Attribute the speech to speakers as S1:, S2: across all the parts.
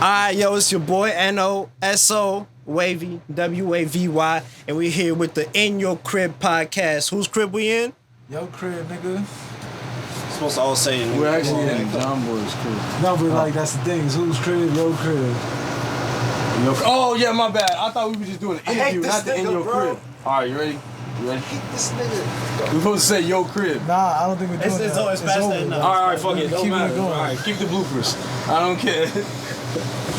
S1: Alright, yo, it's your boy NOSO Wavy, WAVY, and we're here with the In Your Crib podcast. Whose crib we in?
S2: Yo crib, nigga.
S1: Supposed to all say it.
S2: We're actually in John Boy's crib. No, but like that's the thing. It's whose crib, your crib. Oh yeah, my bad. I thought we were just doing an interview, not the In Your Crib. Alright, you ready? You ready?
S1: This nigga.
S2: We're supposed to say yo crib.
S3: Nah, I don't think we're doing that.
S1: It's always past that now.
S2: Alright, fuck it. Don't
S3: Keep it
S2: matter.
S3: going.
S2: Alright, keep the bloopers. I don't care.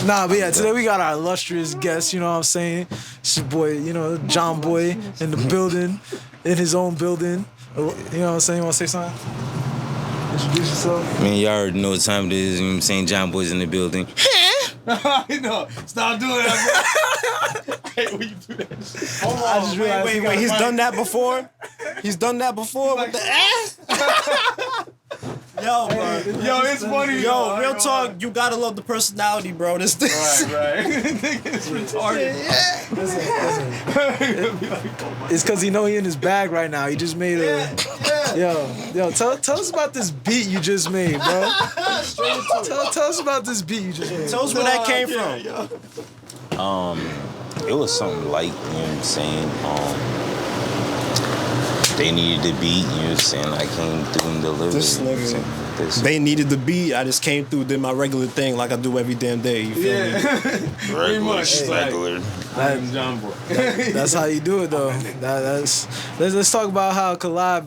S3: Nah, but yeah, today we got our illustrious guest, you know what I'm saying? It's your boy, you know, John Boy in the building, in his own building. You know what I'm saying? You want to say something? Introduce yourself.
S4: Man, y'all already know what time it is. You know what I'm saying? John Boy's in the building.
S2: No, stop doing that, bro. I hate when you do that shit.
S1: Hold on, I just realized wait, he's done that before? He's done that before with the ass? Yo, bro.
S2: Yo, it's funny.
S1: Yo, real talk, you gotta love the personality, bro. This thing.
S2: Right. It's retarded.
S3: It's because he know he in his bag right now. He just made a... Yo, tell us about this beat you just made, bro. Tell us about this beat you just made.
S1: Tell us where that came from.
S4: It was something light, you know what I'm saying? They needed the beat, you know what I'm saying? I came through and delivered.
S1: This
S4: you know what I'm
S1: nigga.
S4: saying?
S1: They needed the beat. I just came through, did my regular thing like I do every damn day. You feel me?
S2: Pretty much.
S4: Regular.
S2: I'm John Boy.
S3: That's how you do it, though. Let's talk about how Collab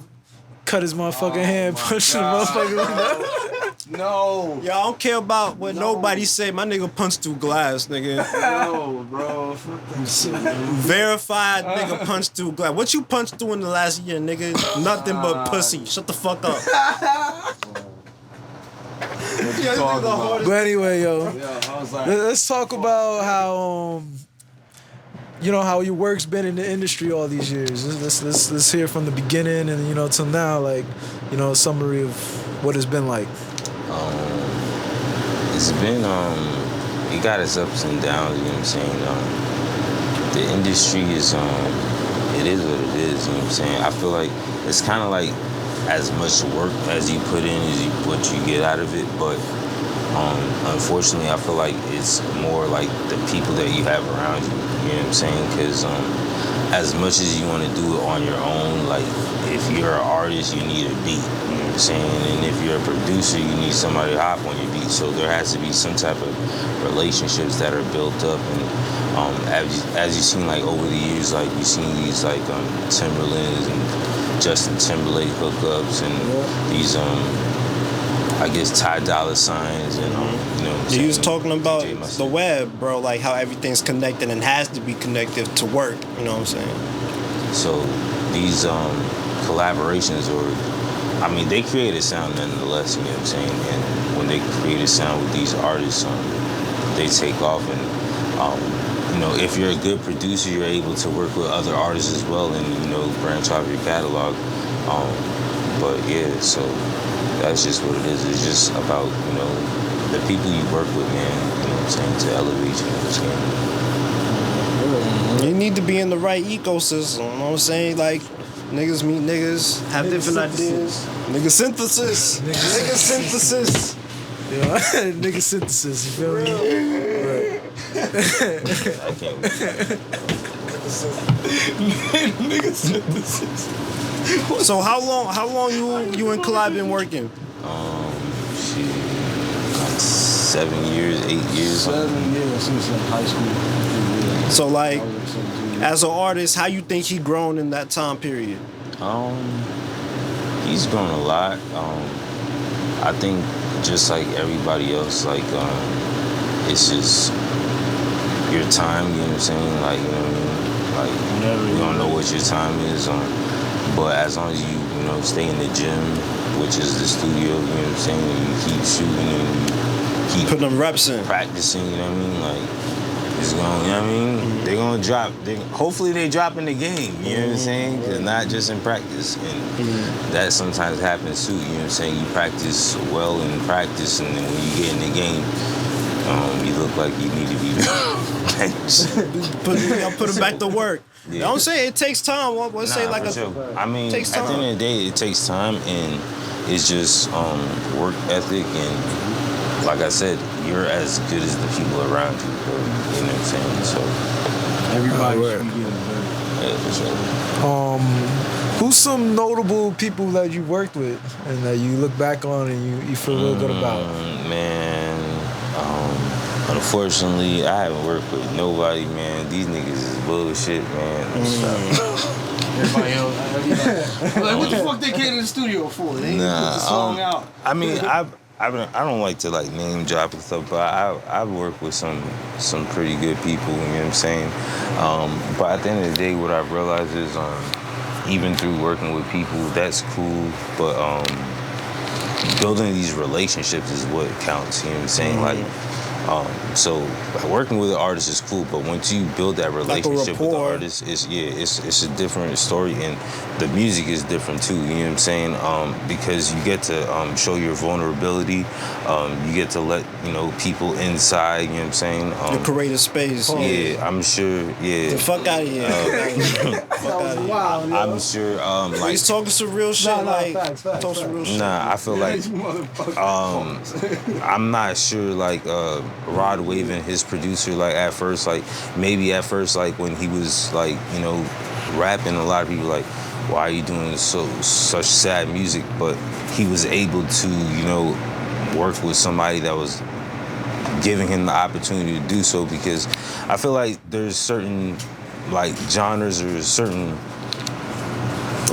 S3: cut his motherfucking hand, punched the motherfucker.
S2: No.
S1: Yo, I don't care about what nobody say. My nigga punched through glass, nigga.
S2: No, bro.
S1: Verified nigga punched through glass. What you punched through in the last year, nigga? Nothing but pussy. Shut the fuck up.
S3: But anyway, yo,
S2: Yeah, I was like,
S3: let's talk about how you know how your work's been in the industry all these years. Let's hear from the beginning and till now, like a summary of what it's been like.
S4: It's been, it got its ups and downs, you know what I'm saying? The industry is, it is what it is, you know what I'm saying? I feel like it's kind of like as much work as you put in as what you get out of it, but unfortunately, I feel like it's more like the people that you have around you, you know what I'm saying? Because as much as you want to do it on your own, like if you're an artist, you need a beat, you know what I'm saying? And if you're a producer, you need somebody to hop on your beat. So there has to be some type of relationships that are built up. And as you've seen, like over the years, like you've seen these like Timberlands and Justin Timberlake hookups and these I guess Ty Dolla Signs and
S1: You was talking about the web, bro, like how everything's connected and has to be connected to work, you know what I'm saying?
S4: So these collaborations they create a sound nonetheless, you know what I'm saying? And when they create a sound with these artists, they take off and if you're a good producer, you're able to work with other artists as well and branch off your catalog. But yeah, so that's just what it is. It's just about, the people you work with, man, you know what I'm saying, to elevate you in this game.
S1: You need to be in the right ecosystem, you know what I'm saying? Like, niggas meet niggas, have different ideas. Nigga synthesis. Nigga synthesis.
S3: Yeah, nigga synthesis, you feel me? Right.
S4: I can't wait.
S2: nigga synthesis.
S1: So how long you and Collab been working?
S4: Like 7 years, 8 years.
S2: 7 years since high school.
S1: So like, as an artist, how you think he grown in that time period?
S4: He's grown a lot. I think just like everybody else, like it's just your time, you know what I'm saying? Like, you know what I mean? Like, you don't know what your time is, but as long as you stay in the gym, which is the studio, you know what I'm saying? And you keep shooting and you keep
S1: putting them reps in,
S4: practicing, you know what I mean? Like, it's going, you know what I mean? Mm-hmm. They're gonna drop. Hopefully they drop in the game, you know what I'm saying? Cause not just in practice, and that sometimes happens too. You know what I'm saying? You practice well in practice, and then when you get in the game, you look like you need to be
S1: put them back to work. Yeah. Don't say it takes time. Let's say like
S4: sure. I mean, at the end of the day, it takes time, and it's just work ethic and like I said, you're as good as the people around you, bro. You know what I'm saying? So
S2: Everybody
S3: Right.
S2: should be getting better.
S4: yeah, for sure.
S3: Who's some notable people that you worked with and that you look back on and you feel real good about?
S4: Man, unfortunately, I haven't worked with nobody, man. These niggas is bullshit, man.
S2: Everybody else, like, what the fuck they came to the studio for? They ain't put the song out.
S4: I mean, I don't like to like name drop and stuff, but I've worked with some pretty good people. You know what I'm saying? But at the end of the day, what I've realized is, even through working with people, that's cool, but building these relationships is what counts. You know what I'm saying? Like, so working with an artist is cool, but once you build that relationship with the artist, it's a different story, and the music is different too. You know what I'm saying? Because you get to show your vulnerability. You get to let people inside. You know what I'm saying?
S1: You create a space.
S4: Yeah, I'm sure. Yeah.
S1: The fuck out of here.
S3: Wow,
S4: I'm sure. Like
S1: He's talking some real shit.
S3: Facts.
S1: Talking some real shit.
S4: Nah, I feel like I'm not sure. Like Rod Wave and his producer, like at first, like when he was like rapping, a lot of people like, why are you doing such sad music? But he was able to work with somebody that was giving him the opportunity to do so, because I feel like there's certain like genres or certain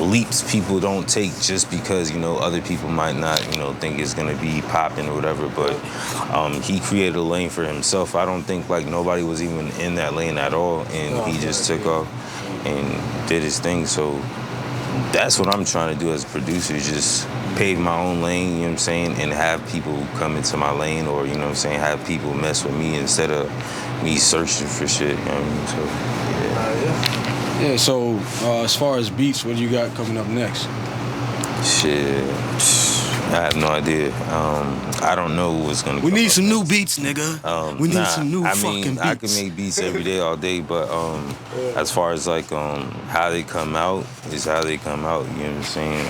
S4: leaps people don't take just because other people might not think it's gonna be popping or whatever, but he created a lane for himself. I don't think like nobody was even in that lane at all, and he just took off and did his thing. So that's what I'm trying to do as a producer, just pave my own lane, you know what I'm saying, and have people come into my lane, or have people mess with me instead of me searching for shit, you know what I mean? So
S2: Yeah, so as far as beats, what do you got coming up next?
S4: shit, I have no idea. I don't know what's gonna.
S1: We need some new beats, nigga. We need some new fucking beats.
S4: I can make beats every day, all day, but as far as like how they come out is how they come out. You know what I'm saying?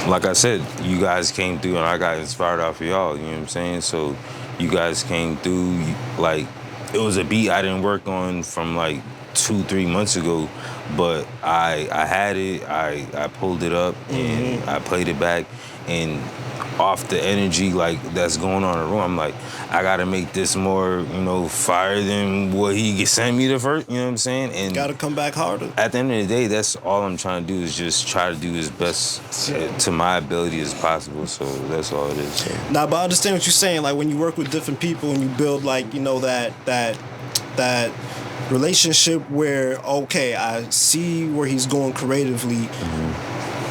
S4: Like I said, you guys came through, and I got inspired off of y'all. You know what I'm saying? So you guys came through. Like it was a beat I didn't work on from like 2-3 months ago, but I had it. I pulled it up and I played it back, and off the energy like that's going on in the room, I'm like, I gotta make this more, fire than what he sent me the first, you know what I'm saying? And
S1: Gotta come back harder.
S4: at the end of the day, that's all I'm trying to do, is just try to do as best to my ability as possible. So that's all it is. So.
S1: Nah, but I understand what you're saying. Like when you work with different people and you build like, that relationship where, okay, I see where he's going creatively,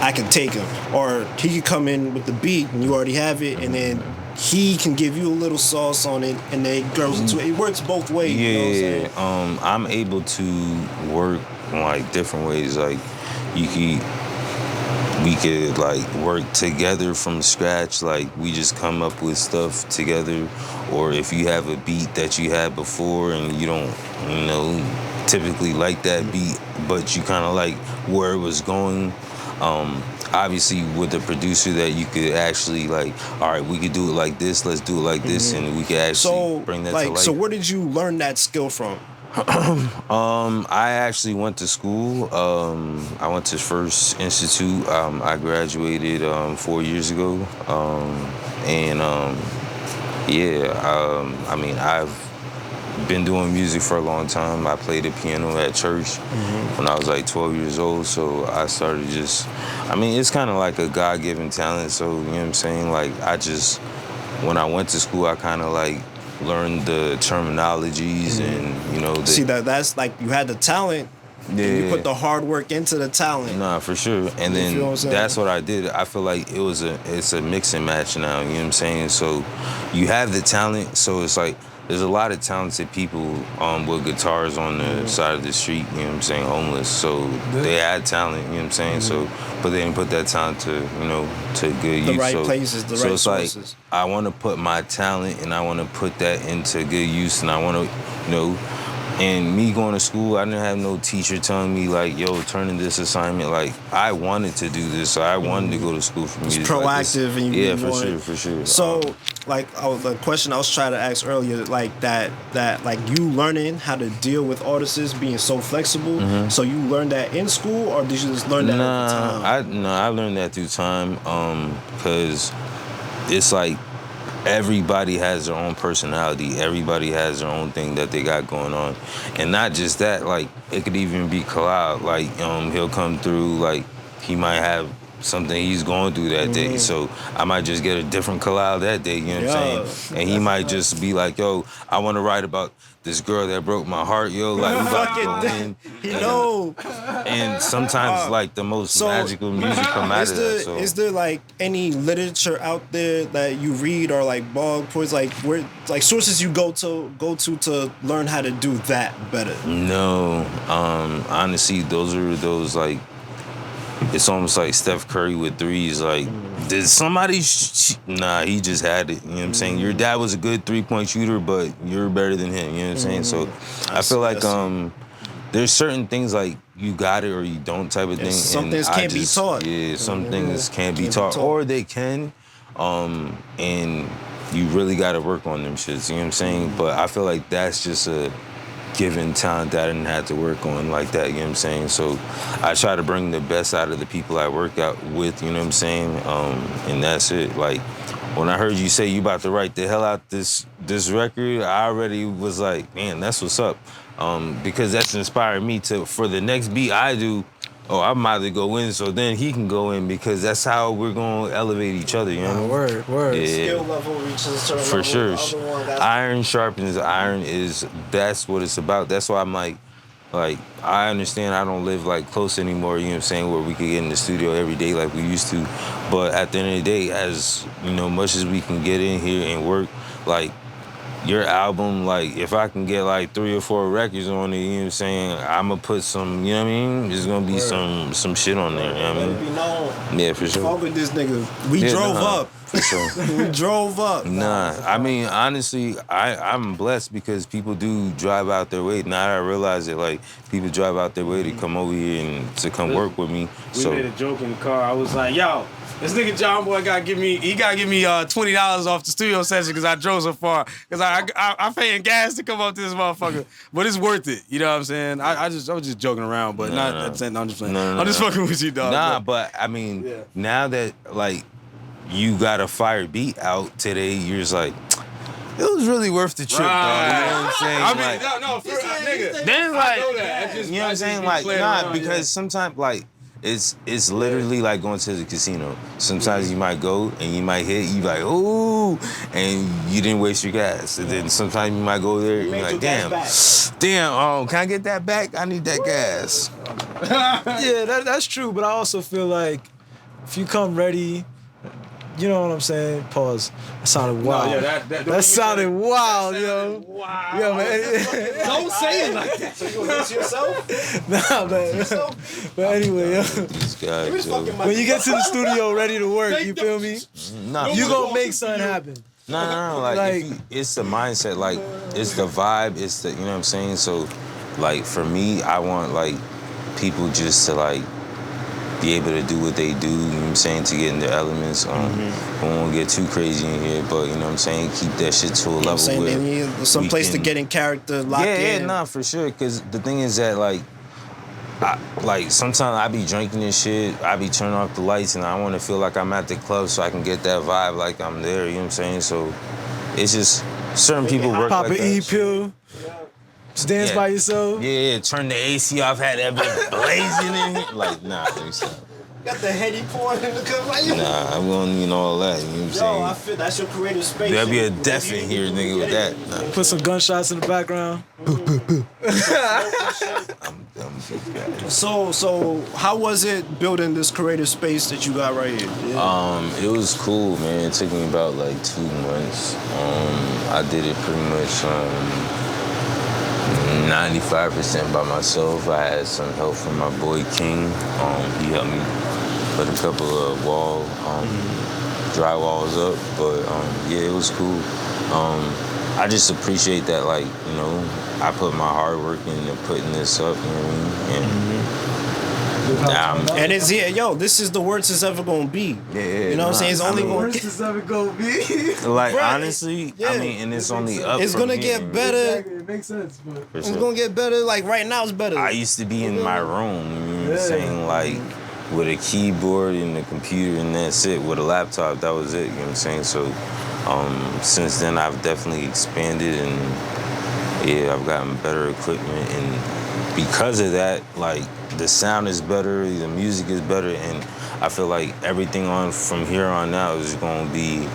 S1: I can take him. Or he could come in with the beat and you already have it, and then he can give you a little sauce on it, and then it grows into it. It works both ways.
S4: Yeah,
S1: you know what I'm saying?
S4: I'm able to work in like different ways. Like we could like work together from scratch. Like we just come up with stuff together. Or if you have a beat that you had before and you don't, typically like that beat, but you kind of like where it was going. Obviously with a producer that you could actually like, all right, we could do it like this, let's do it like this, and we could actually bring that to life.
S1: So where did you learn that skill from?
S4: I actually went to school. I went to First Institute. I graduated 4 years ago. I mean, I've been doing music for a long time. I played the piano at church when I was like 12 years old, so I started it's kind of like a God-given talent, so, you know what I'm saying? Like, when I went to school, I kind of like learned the terminologies and,
S1: See, that's like you had the talent, and you put the hard work into the talent.
S4: Nah, for sure. And then that's what I did. I feel like it's a mix and match now, you know what I'm saying? So you have the talent, so it's like there's a lot of talented people with guitars on the side of the street, you know what I'm saying, homeless. So they had talent, you know what I'm saying? So, but they didn't put that talent to good use.
S1: The right places, the right sources.
S4: It's like, I want to put my talent and I want to put that into good use, and I want to, And me going to school, I didn't have no teacher telling me like, yo, turn in this assignment. Like, I wanted to do this, so I wanted to go to school for music.
S1: It's proactive,
S4: like
S1: and you
S4: for sure.
S1: So, like, the question I was trying to ask earlier, like that like you learning how to deal with artists being so flexible. So you learned that in school, or did you just learn that over time?
S4: I learned that through time, because it's like, everybody has their own personality. Everybody has their own thing that they got going on. And not just that, like, it could even be Khalil. Like, he'll come through, like, he might have something he's going through that day. So I might just get a different Khalil that day, you know what I'm saying? And he might just be like, yo, I want to write about this girl that broke my heart, yo. Like, we about to go in.
S1: You know.
S4: And sometimes, like, the most magical music come out of that. So.
S1: Is there, like, any literature out there that you read, or, like, blog posts, like, where, like, sources you go to learn how to do that better?
S4: No. Honestly, those, like, it's almost like Steph Curry with threes. Like, did somebody... Nah, he just had it. You know what I'm saying? Your dad was a good three-point shooter, but you're better than him. You know what I'm saying? So I feel like there's certain things like you got it or you don't type of thing.
S1: Some things can't be taught.
S4: Yeah, some things can't be taught. Or they can. And you really got to work on them shits. You know what I'm saying? But I feel like that's just a given talent that I didn't have to work on like that, you know what I'm saying? So I try to bring the best out of the people I work out with, you know what I'm saying? And that's it. Like, when I heard you say you about to write the hell out this record, I already was like, man, that's what's up. Because that's inspired me for the next beat I do, I might to go in so then he can go in, because that's how we're going to elevate each other, you know?
S1: Word.
S4: Yeah.
S1: Skill level reaches a certain
S4: For
S1: level.
S4: sure. Iron sharpens iron that's what it's about. That's why I'm like, I understand I don't live like close anymore, you know what I'm saying, where we could get in the studio every day like we used to. But at the end of the day, as, you know, much as we can get in here and work, like, your album, like, if I can get like 3 or 4 records on it, you know what I'm saying, I'm gonna put some, you know what I mean? There's gonna be some shit on there, you know what I mean? Yeah, for sure.
S1: Fuck with this nigga. We drove up.
S4: For sure.
S1: We drove up.
S4: Nah, I mean, honestly, I'm blessed because people do drive out their way. Now I realize it, like, people drive out their way to come over here and to come work with me.
S2: We made a joke in the car. I was like, yo, this nigga John Boy gotta give me $20 off the studio session because I drove so far. Because I'm paying gas to come up to this motherfucker. But it's worth it. You know what I'm saying? I was just joking around, but I'm just playing. I'm just fucking with you, dog.
S4: Nah, but I mean, now that, like, you got a fire beat out today, you're just like, it was really worth the trip, dog. You know what I'm saying?
S2: I mean, nigga.
S4: Then, like,
S2: I know that.
S4: you know what I'm saying? Like, nah, because sometimes, like, it's literally like going to the casino. Sometimes you might go and you might hit, you like, ooh, and you didn't waste your gas. And then sometimes you might go there and you're like, damn, can I get that back? I need that gas.
S3: Yeah, that's true, but I also feel like if you come ready, you know what I'm saying? Pause. That sounded wild.
S2: No,
S3: that sounded wild, yo.
S2: Wow.
S3: Yo, man.
S2: Don't say it like that.
S1: So you gonna miss yourself?
S3: Nah, man. But anyway, yo.
S4: These guys, yo.
S3: When you get to the studio ready to work, you feel me?
S4: Nah,
S3: You gonna make something happen.
S4: No. Like it's the mindset. Like, it's the vibe. It's the, you know what I'm saying? So, like, for me, I want, like, people just to, like, be able to do what they do, you know what I'm saying, to get in their elements. I won't get too crazy in here, but, you know what I'm saying, keep that shit to a level where
S1: they need some place to get in character, locked in.
S4: Yeah, nah, for sure, because the thing is that, like, sometimes I be drinking and shit, I be turning off the lights, and I want to feel like I'm at the club so I can get that vibe like I'm there, you know what I'm saying? So it's just certain people work
S3: Pop
S4: like
S3: an
S4: that.
S3: E-pill. Just dance by yourself.
S4: Yeah, turn the AC off, had that bitch blazing in here. Like, nah, let me stop.
S1: Got the heady pouring in the cup.
S4: Nah, I'm gonna need all that, you know what I'm saying?
S1: I feel that's your creative space.
S4: There'll be a deaf in here, nigga, with that. Nah.
S3: Put some gunshots in the background.
S1: So how was it building this creative space that you got right here?
S4: It was cool, man. It took me about like 2 months. I did it pretty much 95% by myself. I had some help from my boy King. He helped me put a couple of drywalls up, but yeah, it was cool. I just appreciate that, like, you know, I put my hard work into putting this up, you know what I mean? And now I'm,
S1: And it's this is the worst it's ever gonna be.
S4: yeah,
S1: You know what I'm saying? It's only gonna
S3: Worst is ever gonna be.
S4: like,
S1: Right.
S4: honestly,
S1: Yeah.
S4: I mean, and it's only up.
S1: It's
S4: from
S1: gonna
S4: here,
S1: get better.
S3: Exactly, it makes sense, but
S4: for
S1: It's
S4: sure.
S1: gonna get better. Like right now, it's better.
S4: I used to be in my room, you know what I'm saying, like, with a keyboard and a computer, and that's it. With a laptop, that was it, you know what I'm saying? So, since then, I've definitely expanded, and yeah, I've gotten better equipment, and because of that, like, the sound is better, the music is better, and I feel like everything on from here on out is gonna be,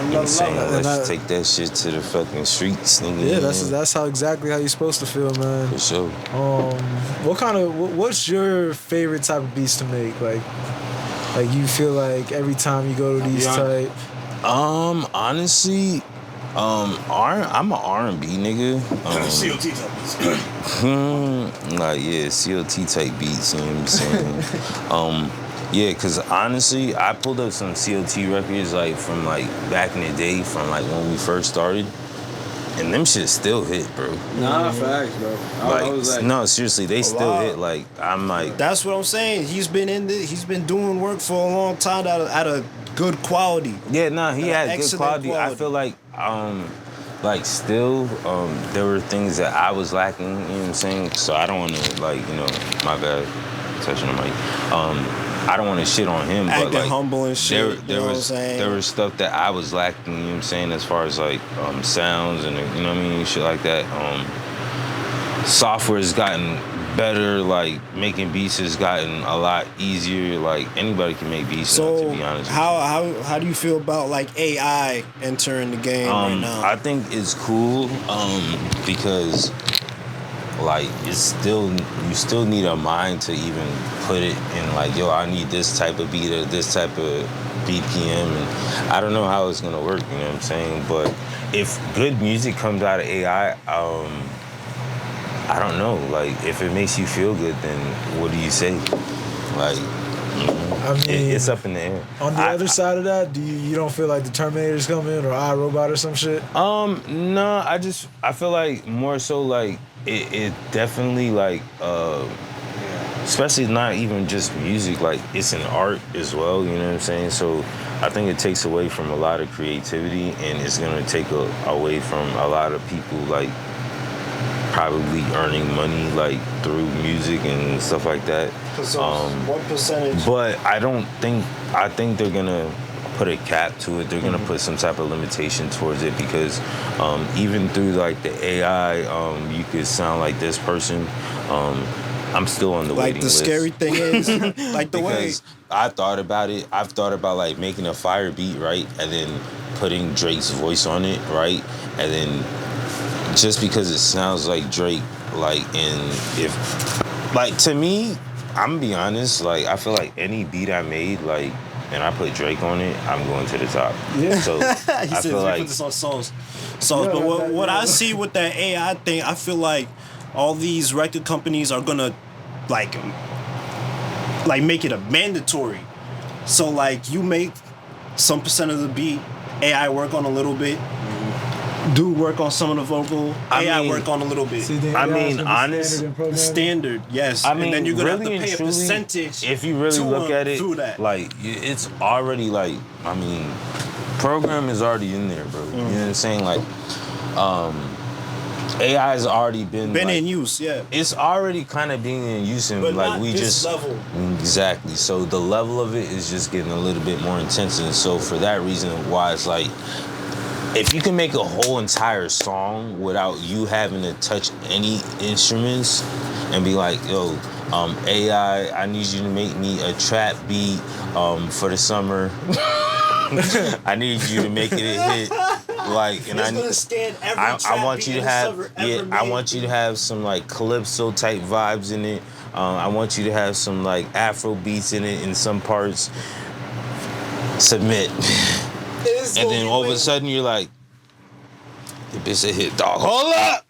S4: you know, saying, let's take that shit to the fucking streets, nigga.
S3: yeah, that's how exactly how you're supposed to feel, man.
S4: For sure.
S3: What's your favorite type of beats to make? Like you feel like every time you go to these type.
S4: Honestly, I'm an R&B nigga.
S2: COT type.
S4: Like, yeah, COT type beats, you know what I'm saying? Yeah, cause honestly, I pulled up some COT records like from like back in the day, from like when we first started, and them shit still hit, bro.
S2: Nah, facts, bro. I was
S4: Like,
S2: like,
S4: no, seriously, they still
S1: lot.
S4: hit. Like, I'm like,
S1: That's what I'm saying. He's been doing work for a long time at a good quality.
S4: yeah, nah, he had good
S1: Excellent
S4: quality. I
S1: quality.
S4: feel like still, there were things that I was lacking, you know what I'm saying? So I don't want to, like, you know, my bad, touching the mic. I don't want to shit on him, but
S1: Acting
S4: like,
S1: humble and shit.
S4: there
S1: you know what I'm
S4: was
S1: saying?
S4: there was stuff that I was lacking, you know what I'm saying, as far as like sounds and, you know what I mean, shit like that. Software has gotten better, like making beats has gotten a lot easier. Like, anybody can make beats now,
S1: So
S4: to be honest.
S1: how do you feel about like AI entering the game right now?
S4: I think it's cool because like it's still, you still need a mind to even put it in, like, yo, I need this type of beat or this type of BPM, and I don't know how it's gonna work, you know what I'm saying? But if good music comes out of AI, I don't know, like, if it makes you feel good, then what do you say? Like,
S3: I mean,
S4: it's up in the air.
S3: On the other side of that, you don't feel like the Terminator's coming or iRobot or some shit?
S4: No, I feel like more so like it definitely like especially not even just music, like it's an art as well, you know what I'm saying? So I think it takes away from a lot of creativity, and it's gonna take away from a lot of people like probably earning money like through music and stuff like that.
S1: What percentage?
S4: But I think they're gonna put a cap to it. They're gonna put some type of limitation towards it, because even through like the AI, you could sound like this person. I'm still on the
S1: Like
S4: waiting
S1: the
S4: list.
S1: scary thing is, like the way.
S4: Because I thought about it. I've thought about like making a fire beat, right, and then putting Drake's voice on it, right, and then just because it sounds like Drake, like, and if, like, to me, I'm gonna be honest, like, I feel like any beat I made, like, and I put Drake on it, I'm going to the top.
S3: Yeah.
S4: So
S1: He
S4: I
S1: said,
S4: feel
S1: "Put
S4: like,
S1: this on sauce." But what I see with that AI thing, I feel like all these record companies are gonna like make it a mandatory. So like you make some percent of the beat, AI work on a little bit, do work on some of the vocal, AI work on a little bit.
S4: I mean, honest,
S1: Standard, yes.
S4: I mean,
S1: and then you're gonna
S4: really
S1: have to pay
S4: and truly,
S1: a percentage.
S4: if you really
S1: to
S4: look at it,
S1: through that.
S4: like, it's already like, I mean, program is already in there, bro. You know what I'm saying? Like, AI has already been like,
S1: in use, yeah.
S4: it's already kind of being in use, and
S1: But
S4: like
S1: not
S4: we
S1: this
S4: just
S1: level.
S4: Exactly. So the level of it is just getting a little bit more intense, and so for that reason, why it's like, if you can make a whole entire song without you having to touch any instruments and be like, yo, AI, I need you to make me a trap beat for the summer. I need you to make it a hit. Like, and
S1: It's gonna scan every
S4: I
S1: trap
S4: want
S1: beat
S4: you to
S1: in the
S4: have,
S1: summer ever
S4: yeah, I
S1: made.
S4: want you to have some like calypso type vibes in it. I want you to have some like Afro beats in it in some parts. Submit. And then all of a sudden you're like, the bitch a hit, dog. Hold up!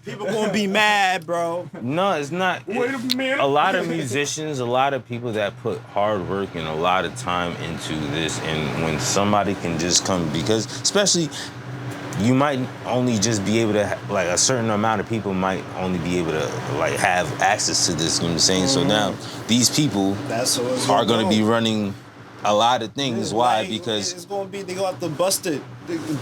S1: People gonna be mad, bro.
S4: No, it's not. Wait a minute. A lot of musicians, a lot of people that put hard work and a lot of time into this, and when somebody can just come, because especially you might only just be able to, like, a certain amount of people might only be able to, like, have access to this, you know what I'm saying? So now, these people
S1: That's what it's
S4: are going to
S1: go.
S4: be running a lot of things. Why?
S1: Like,
S4: Because
S1: it's gonna be they gonna have to bust it,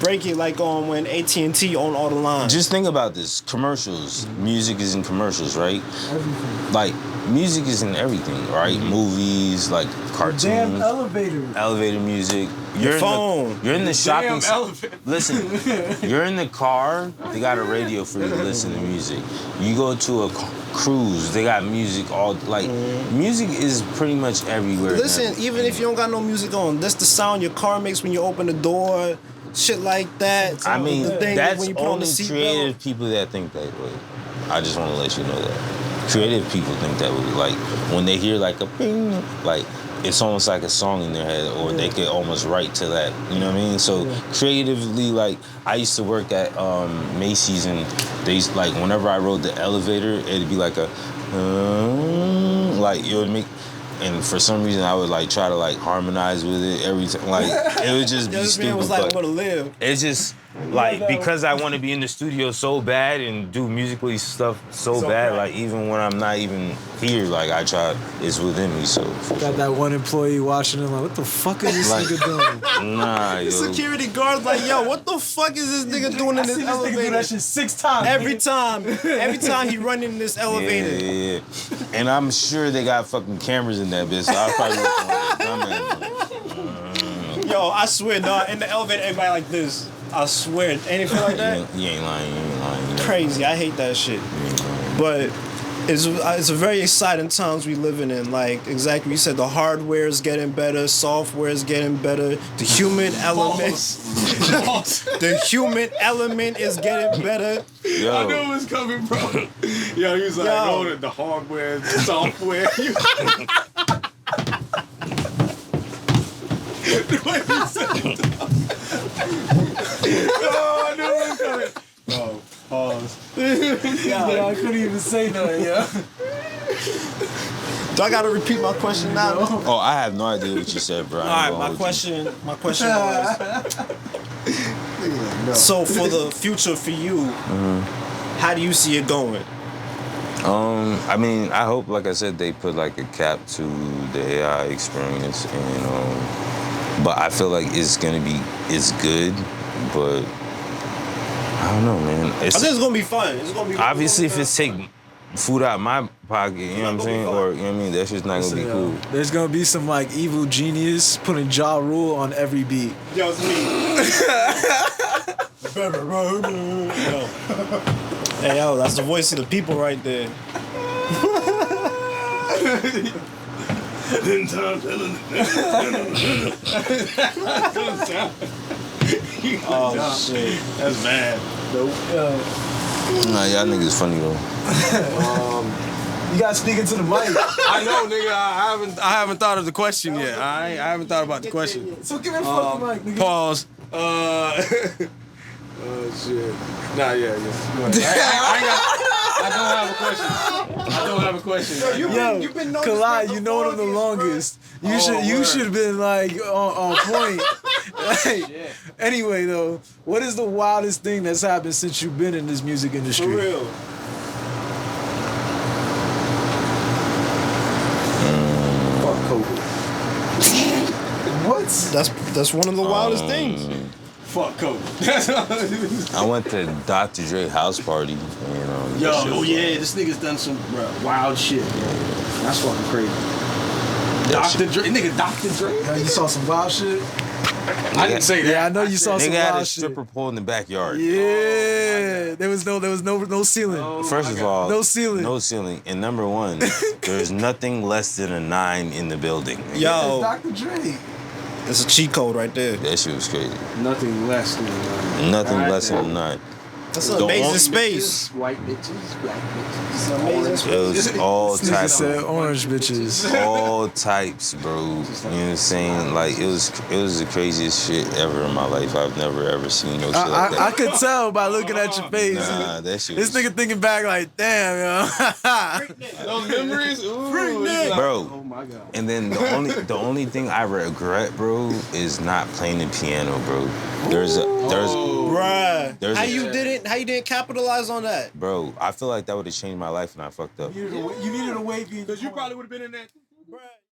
S1: break it like on when AT&T owned all the lines.
S4: just think about this. Commercials. Music is in commercials, right?
S3: Everything.
S4: Like, music is in everything, right? Movies, like cartoons.
S3: Damn elevator.
S4: Elevator music. You're
S1: phone.
S4: You're in the shopping.
S2: Damn elevator.
S4: Listen, you're in the car. They got a radio for you to listen to music. You go to a cruise. They got music all like. Music is pretty much everywhere.
S1: Listen,
S4: now.
S1: even if you don't got no music on, that's the sound your car makes when you open the door, shit like that.
S4: I mean,
S1: the thing
S4: that's
S1: when you put on the
S4: only
S1: seatbelt.
S4: creative people that think that way. I just want to let you know that. Creative people think that way. Like, when they hear like a ping, like, it's almost like a song in their head, or they could almost write to that. You know what I mean? So creatively, like, I used to work at Macy's, and they used, like, whenever I rode the elevator, it'd be like a, like, it would make. And for some reason, I would like try to like harmonize with it every time. Like, it would just be
S1: This man
S4: stupid.
S1: was like, I'm
S4: but
S1: gonna live.
S4: it's just like, because I want to be in the studio so bad and do musically stuff so bad. Like, even when I'm not even here, like, I try. It's within me. So for
S3: Got that one employee watching him like, what the fuck is this
S4: Like-
S3: nigga doing?
S4: Nah, yo.
S1: The security guard's like, yo, what the fuck is this nigga doing in this elevator?
S3: shit 6 times.
S1: Every time he run in this elevator.
S4: Yeah. And I'm sure they got fucking cameras in that bitch. So I probably look like a dumbass.
S1: Yo, I swear, dog, in the elevator, everybody like this. I swear, anything like that?
S4: You ain't lying. You ain't lying.
S1: Crazy. I hate that shit. But it's a very exciting times we living in. Like, exactly, you said the hardware is getting better, software is getting better, the human element, the human element is getting better.
S2: I knew
S4: Yo,
S2: it was coming, bro. Yo, he was like,
S1: Yo.
S2: oh, the hardware, the software. The way he said it. Oh, I knew it was coming. Bro, pause.
S3: Yeah, I couldn't even say nothing, yeah.
S1: Do I gotta repeat my question now?
S4: oh, I have no idea what you said, bro.
S1: All right, my question was. So for the future for you, how do you see it going?
S4: I mean, I hope, like I said, they put like a cap to the AI experience, and but I feel like it's good, but I don't know, man.
S1: I think it's gonna be fun. It's gonna be
S4: Obviously, if it's take food out of my pocket, you know what I'm saying, or you know what I mean, that's just not gonna be cool.
S3: There's gonna be some like evil genius putting Ja Rule on every beat.
S1: Yo, it's me. Yo. Hey, yo, that's the voice of the people right there. Oh, shit.
S2: That's bad.
S4: Nah, y'all niggas funny though.
S3: You gotta speak into the mic.
S2: I know, nigga. I haven't thought of the question yet. I haven't thought about the question.
S3: So give me the fucking mic, nigga.
S2: Pause. Oh shit. Nah, yeah. Go ahead. I don't have a question.
S3: Yo, Kalai, you know him the longest. You should have been like on point. Like, anyway, though, what is the wildest thing that's happened since you've been in this music industry?
S1: For real.
S3: Fuck COVID. What?
S1: That's one of the wildest things.
S2: Fuck COVID.
S4: I went to Dr. Dre house party, and
S2: Yo,
S4: that shit
S2: oh
S4: was,
S2: yeah, this nigga's done some wild shit, bro. That's fucking crazy.
S4: that
S2: Dr. Dre, nigga, Dr. Dre.
S3: Yo, you saw some wild shit?
S2: I didn't say that.
S3: Yeah, I know you saw some
S4: Nigga had a
S3: wild shit.
S4: stripper pole in the backyard.
S3: Yeah, there was no ceiling.
S4: First of all,
S3: No ceiling.
S4: No ceiling. And number one, there's nothing less than a 9 in the building.
S1: Yo,
S3: Dr. Dre.
S1: it's a cheat code right there.
S4: That shit was crazy.
S2: Nothing less than
S4: Nothing less than a 9.
S1: That's an
S4: The
S1: amazing
S4: only
S1: space.
S2: white bitches, black bitches.
S1: It's an amazing
S4: It
S1: space.
S4: was all
S3: Nigga
S4: types
S3: said
S4: of,
S3: orange bitches.
S4: all types, bro. You know what I'm saying? Like, it was the craziest shit ever in my life. I've never ever seen no shit like
S3: I
S4: that.
S3: could tell by looking at your face.
S4: Nah, that shit
S3: This
S4: was,
S3: nigga thinking back like, damn, yo.
S2: Those memories, ooh,
S1: Freak
S2: it's like,
S4: bro.
S2: oh my
S4: And then the only thing I regret, bro, is not playing the piano, bro.
S1: Bruh.
S4: There's
S1: How
S4: a-
S1: you didn't capitalize on that?
S4: Bro, I feel like that would have changed my life and I fucked up.
S3: You needed a wavy.
S2: Because you probably would have been in that.
S1: Bruh.